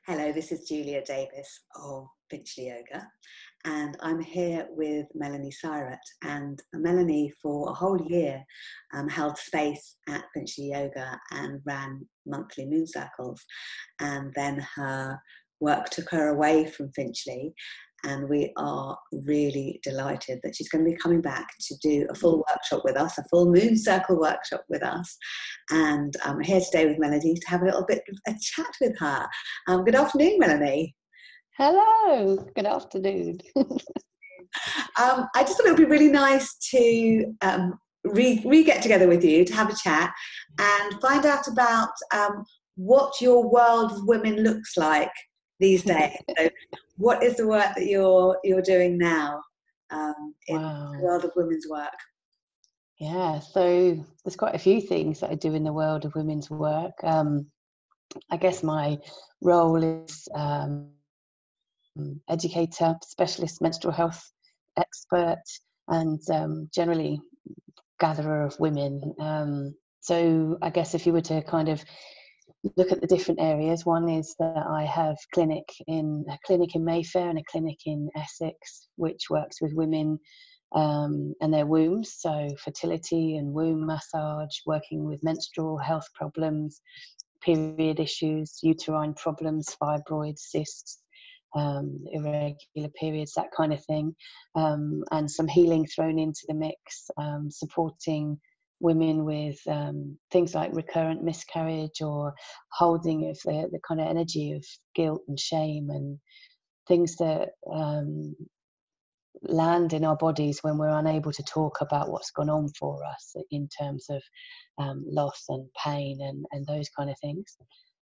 Hello, this is Julia Davis of Finchley Yoga, and I'm here with Melonie Syrett. And Melonie, for a whole year, held space at Finchley Yoga and ran monthly moon circles. And then her work took her away from Finchley, and we are really delighted that she's going to be coming back to do a full workshop with us, a full moon circle workshop with us. And I'm here today with Melonie to have a little bit of a chat with her. Good afternoon, Melonie. Hello, good afternoon. I just thought it would be really nice to get together with you to have a chat and find out about what your world of women looks like these days. So what is the work that you're doing now in the world of women's work? Yeah, so there's quite a few things that I do in the world of women's work. I guess my role is educator, specialist menstrual health expert, and generally gatherer of women. So I guess if you were to kind of look at the different areas, one is that I have a clinic in Mayfair and a clinic in Essex, which works with women and their wombs, so fertility and womb massage, working with menstrual health problems, period issues, uterine problems, fibroids, cysts, irregular periods, that kind of thing, and some healing thrown into the mix, supporting women with things like recurrent miscarriage or holding of the kind of energy of guilt and shame and things that land in our bodies when we're unable to talk about what's gone on for us in terms of loss and pain and those kind of things.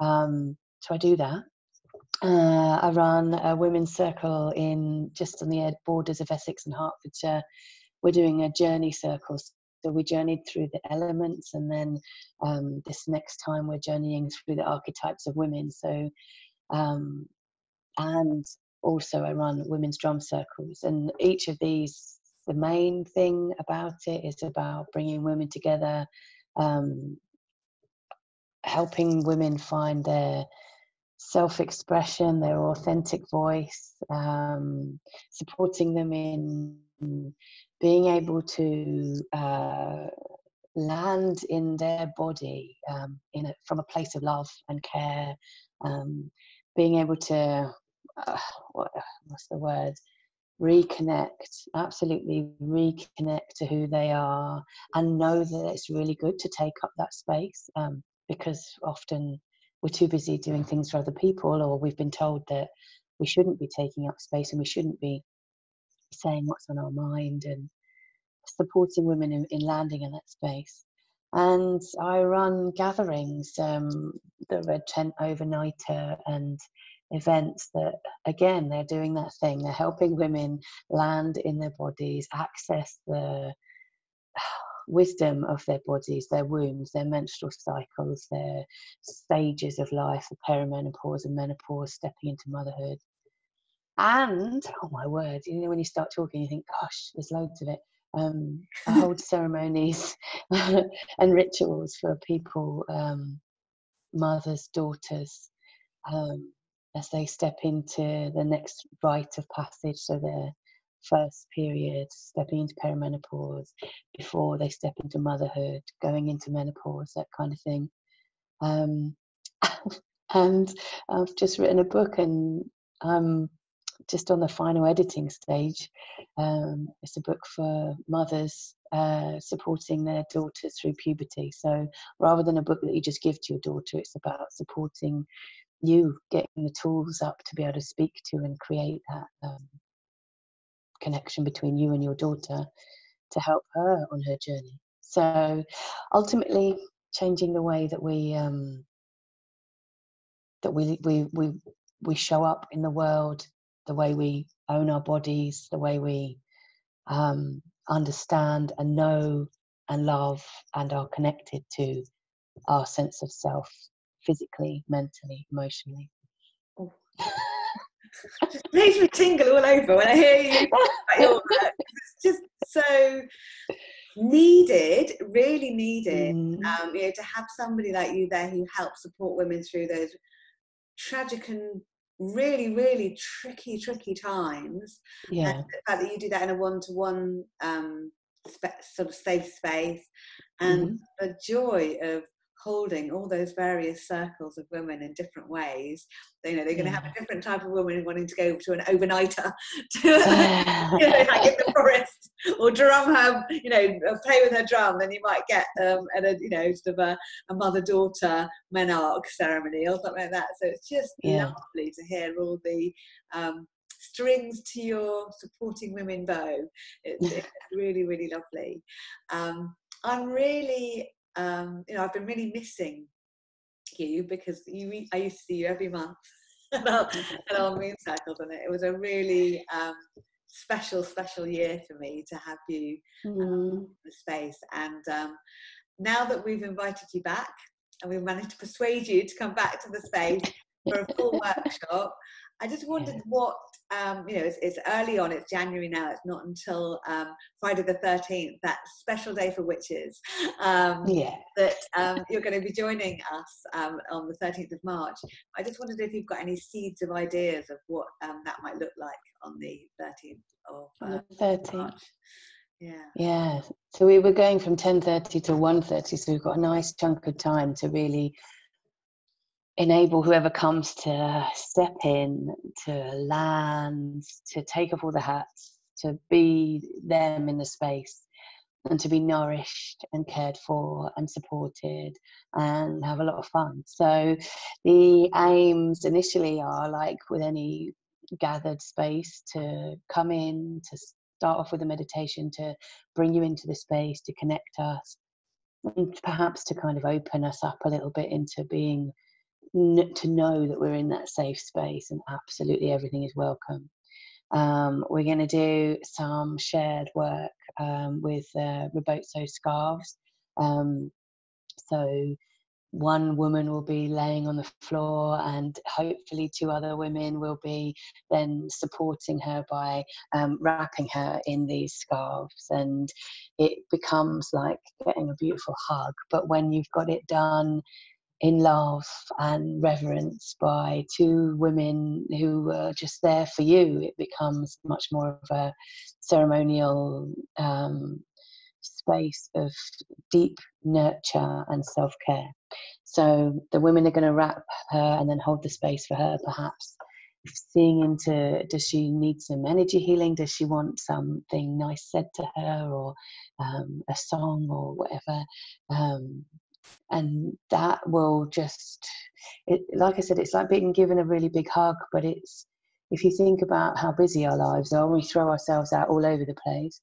So I do that. I run a women's circle just on the borders of Essex and Hertfordshire. We're doing a journey circle. So we journeyed through the elements, and then this next time we're journeying through the archetypes of women. So, and also I run women's drum circles, and each of these, the main thing about it is about bringing women together, helping women find their self-expression, their authentic voice, supporting them in being able to land in their body from a place of love and care, being able to what's the word, absolutely reconnect to who they are, and know that it's really good to take up that space, because often we're too busy doing things for other people, or we've been told that we shouldn't be taking up space and we shouldn't be saying what's on our mind, and supporting women in landing in that space. And I run gatherings, the Red Tent Overnighter, and events that, again, they're doing that thing. They're helping women land in their bodies, access the wisdom of their bodies, their wombs, their menstrual cycles, their stages of life, the perimenopause and menopause, stepping into motherhood. And, oh my word, when you start talking, you think, gosh, there's loads of it. I hold ceremonies and rituals for people, mothers, daughters, as they step into the next rite of passage, so their first period, stepping into perimenopause, before they step into motherhood, going into menopause, that kind of thing. And I've just written a book, and I'm just on the final editing stage. It's a book for mothers supporting their daughters through puberty. So rather than a book that you just give to your daughter, it's about supporting you, getting the tools up to be able to speak to and create that connection between you and your daughter to help her on her journey. So ultimately changing the way that we show up in the world, the way we own our bodies, the way we understand and know and love and are connected to our sense of self, physically, mentally, emotionally. Oh. It just makes me tingle all over when I hear you talk about your work. It's just so needed, really needed, to have somebody like you there who helps support women through those tragic and really, really tricky times. And Yeah. the fact that you do that in a one-to-one sort of safe space, and Hmm. the joy of holding all those various circles of women in different ways. You know, they're going to have Yeah. a different type of woman wanting to go to an overnighter to, you know, like in the forest, or drum her, you know, play with her drum. Then you might get at a, you know, sort of a mother-daughter menarche ceremony or something like that. So it's just Yeah. lovely to hear all the strings to your supporting women bow. It's really, really lovely. I'm really, you know, I've been really missing you, because I used to see you every month at our moon cycles, and it was a really special year for me to have you in the space. And now that we've invited you back and we've managed to persuade you to come back to the space for a full workshop, I just wondered what, you know, it's early on, it's January now, it's not until Friday the 13th, that special day for witches, Yeah. that you're going to be joining us on the 13th of March. I just wondered if you've got any seeds of ideas of what that might look like on the 13th of On the 13th. March. Yeah. Yeah. So we were going from 10:30 to 1:30, so we've got a nice chunk of time to really enable whoever comes to step in, to land, to take off all the hats, to be them in the space, and to be nourished and cared for and supported and have a lot of fun. So the aims initially are, like with any gathered space, to come in, to start off with a meditation, to bring you into the space, to connect us, and perhaps to kind of open us up a little bit into being, to know that we're in that safe space and absolutely everything is welcome. We're going to do some shared work with Rebozo scarves. So one woman will be laying on the floor, and hopefully two other women will be then supporting her by wrapping her in these scarves, and it becomes like getting a beautiful hug. But when you've got it done in love and reverence by two women who were just there for you, it becomes much more of a ceremonial space of deep nurture and self-care. So the women are going to wrap her and then hold the space for her, perhaps seeing into, does she need some energy healing? Does she want something nice said to her, or a song or whatever? And that will just, like I said, it's like being given a really big hug. But it's, if you think about how busy our lives are, we throw ourselves out all over the place.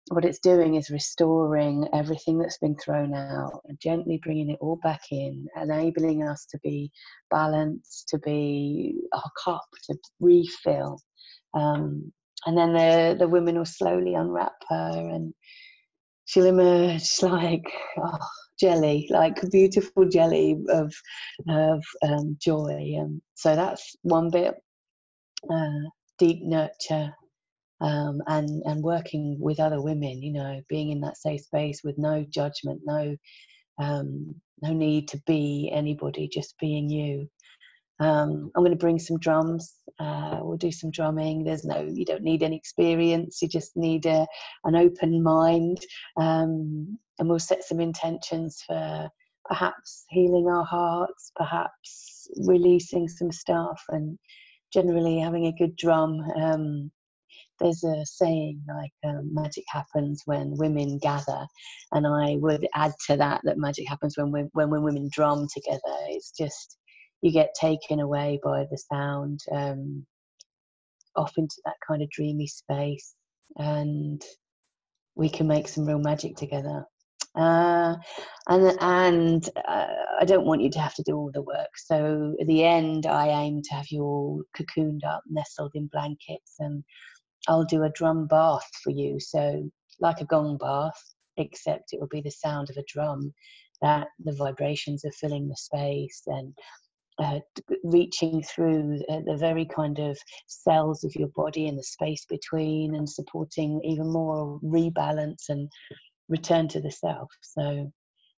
What it's doing is restoring everything that's been thrown out and gently bringing it all back in, enabling us to be balanced, to be our cup, to refill. And then the women will slowly unwrap her, and she'll emerge like jelly, like beautiful jelly of joy. And so that's one bit, deep nurture. And working with other women, you know, being in that safe space with no judgment, no need to be anybody, just being you. I'm going to bring some drums. We'll do some drumming. You don't need any experience. You just need an open mind. And we'll set some intentions for perhaps healing our hearts, perhaps releasing some stuff, and generally having a good drum. There's a saying like, magic happens when women gather, and I would add to that magic happens when women drum together. It's just, you get taken away by the sound, off into that kind of dreamy space, and we can make some real magic together. And I don't want you to have to do all the work. So at the end, I aim to have you all cocooned up, nestled in blankets, and I'll do a drum bath for you. So like a gong bath, except it will be the sound of a drum, that the vibrations are filling the space and reaching through the very kind of cells of your body and the space between, and supporting even more rebalance and return to the self. So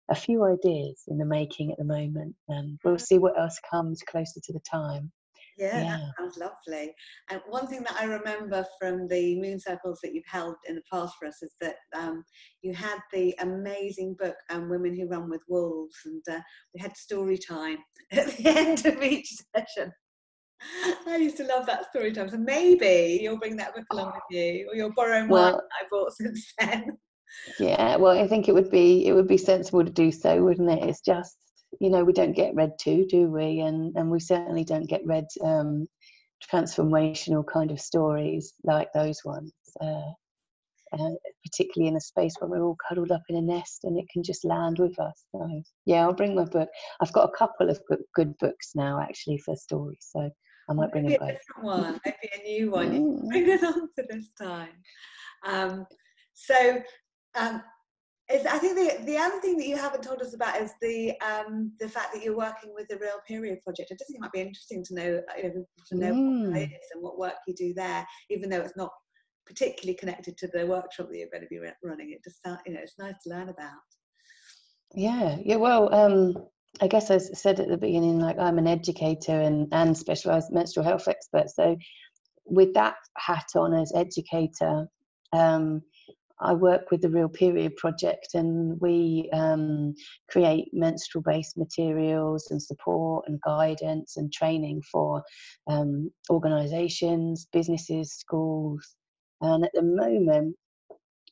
a few ideas in the making at the moment, and we'll see what else comes closer to the time. Yeah, that Yeah. sounds lovely. And one thing that I remember from the moon circles that you've held in the past for us is that you had the amazing book, Women Who Run with Wolves, and we had story time at the end of each session. I used to love that story time. So maybe you'll bring that book along with you, or you'll borrow mine Well, that I bought since then. yeah, well, I think it would be sensible to do so, wouldn't it? It's just, we don't get read to, do we? And we certainly don't get read transformational kind of stories like those ones, particularly in a space where we're all cuddled up in a nest and it can just land with us. So yeah, I'll bring my book. I've got a couple of good books now actually for stories, so I might bring them Maybe a both. different one, maybe a new one. You Mm. can bring it on for this time. So I think the other thing that you haven't told us about is the fact that you're working with the Real Period Project. I just think it might be interesting to know, what that is and what work you do there, even though it's not particularly connected to the workshop that you're going to be running. It just sounds, it's nice to learn about. Yeah. Well, I guess I said at the beginning, like I'm an educator and specialised menstrual health expert. So with that hat on as educator, I work with the Real Period Project, and we create menstrual-based materials and support and guidance and training for organisations, businesses, schools. And at the moment,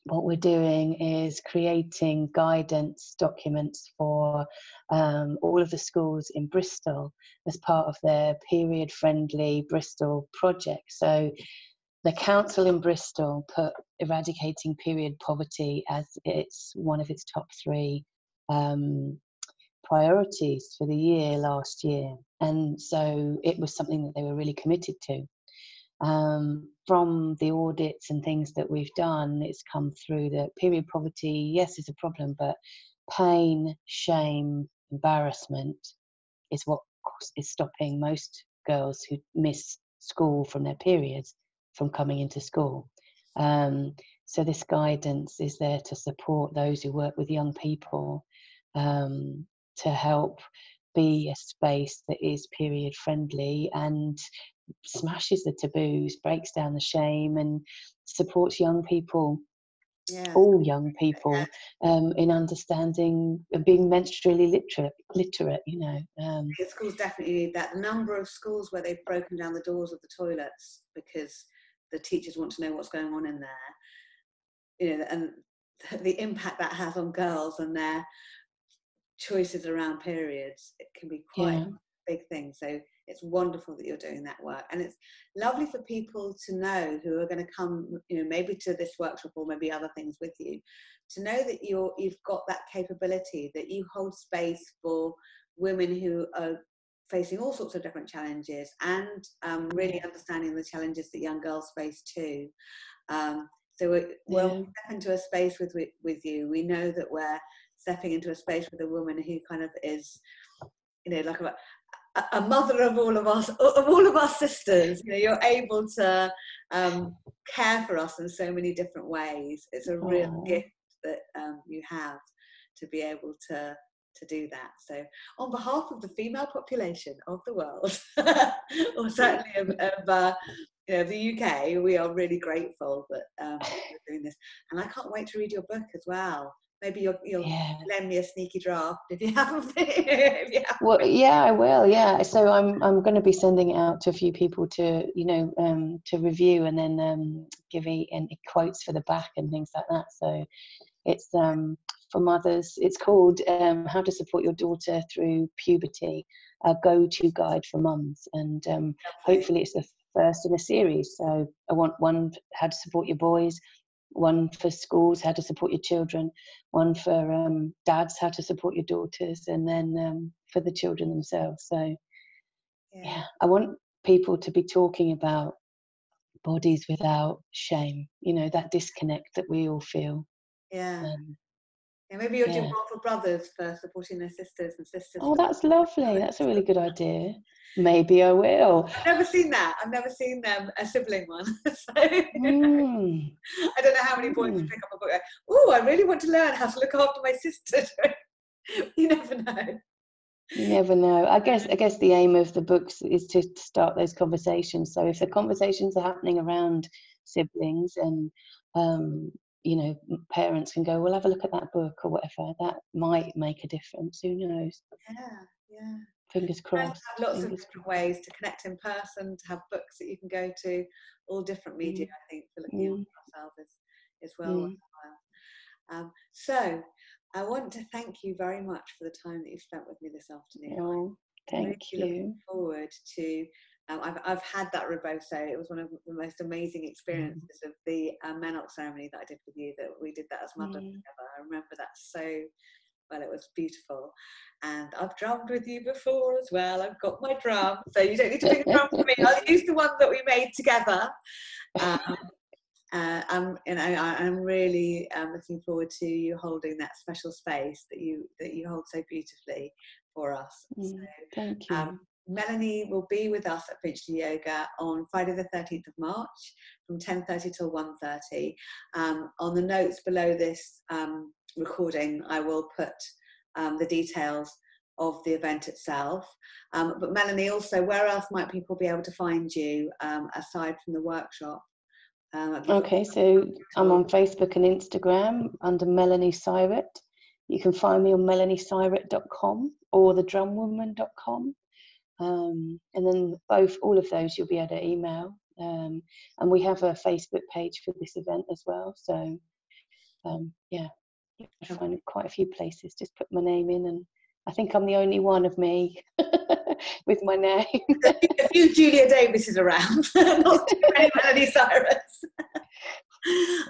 what we're doing is creating guidance documents for all of the schools in Bristol as part of their period-friendly Bristol project. So the council in Bristol put eradicating period poverty as one of its top 3 priorities for the year last year. And so it was something that they were really committed to. From the audits and things that we've done, it's come through that period poverty, yes, is a problem, but pain, shame, embarrassment is what is stopping most girls who miss school from their periods from coming into school. So this guidance is there to support those who work with young people, to help be a space that is period friendly and smashes the taboos, breaks down the shame, and supports young people, all young people, in understanding and being menstrually literate. The schools definitely need that. The number of schools where they've broken down the doors of the toilets because the teachers want to know what's going on in there, and the impact that has on girls and their choices around periods, it can be quite a big thing. So it's wonderful that you're doing that work, and it's lovely for people to know who are going to come, maybe to this workshop or maybe other things with you, to know that you've got that capability, that you hold space for women who are facing all sorts of different challenges, and really understanding the challenges that young girls face too. So when we step into a space with you, we know that we're stepping into a space with a woman who kind of is, like a mother of all of our sisters. You're able to care for us in so many different ways. It's a real gift that you have to be able to do that. So on behalf of the female population of the world, or certainly of the UK, we are really grateful that you're doing this, and I can't wait to read your book as well. Maybe you'll lend me a sneaky draft if you haven't. Well, yeah, I will. Yeah, so I'm going to be sending it out to a few people to to review, and then give any quotes for the back and things like that. So it's for mothers. It's called How to Support Your Daughter Through Puberty, a go-to guide for mums, and hopefully it's the first in a series. So I want one how to support your boys, one for schools, how to support your children, one for dads, how to support your daughters, and then for the children themselves. So I want people to be talking about bodies without shame, that disconnect that we all feel. Maybe you'll do one for brothers for supporting their sisters, and sisters. Oh, that's lovely. That's a really good idea. Maybe I will. I've never seen that. I've never seen a sibling one. So, I don't know how many boys pick up a book. Oh, I really want to learn how to look after my sister. You never know. You never know. I guess the aim of the books is to start those conversations. So if the conversations are happening around siblings, and you know, parents can go, well, have a look at that book or whatever, that might make a difference. Who knows? Yeah, yeah. Fingers And crossed. have lots of Fingers different crossed. ways to connect in person, to have books that you can go to, all different media, Mm, I think, for looking mm, after ourselves is well mm. worthwhile. So I want to thank you very much for the time that you spent with me this afternoon. Oh, I'm really thank looking you. forward to. I've had that reboso. It was one of the most amazing Mm, experiences of the menopause ceremony that I did with you. That we did that as mothers mm. together. I remember that so well. It was beautiful, and I've drummed with you before as well. I've got my drum, so you don't need to bring a drum for me. I'll use the one that we made together. Um, I'm really looking forward to you holding that special space that you hold so beautifully for us. Thank So, you. Melonie will be with us at Finchley Yoga on Friday the 13th of March from 10:30 till 1:30. On the notes below this recording, I will put the details of the event itself. But Melonie, also, where else might people be able to find you aside from the workshop? Have you got Okay, so I'm all? on Facebook and Instagram under Melonie Syrett. You can find me on meloniesyrett.com or thedrumwoman.com. And then all of those you'll be able to email. And we have a Facebook page for this event as well. So yeah, you'll find quite a few places. Just put my name in, and I think I'm the only one of me with my name. A few Julia Davises around, not too many Melonie Syrett.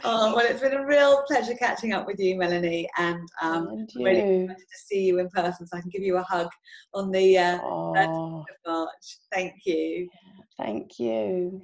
Oh, well, it's been a real pleasure catching up with you, Melonie, and I'm really excited to see you in person, so I can give you a hug on the 13th of March. Thank you. Thank you.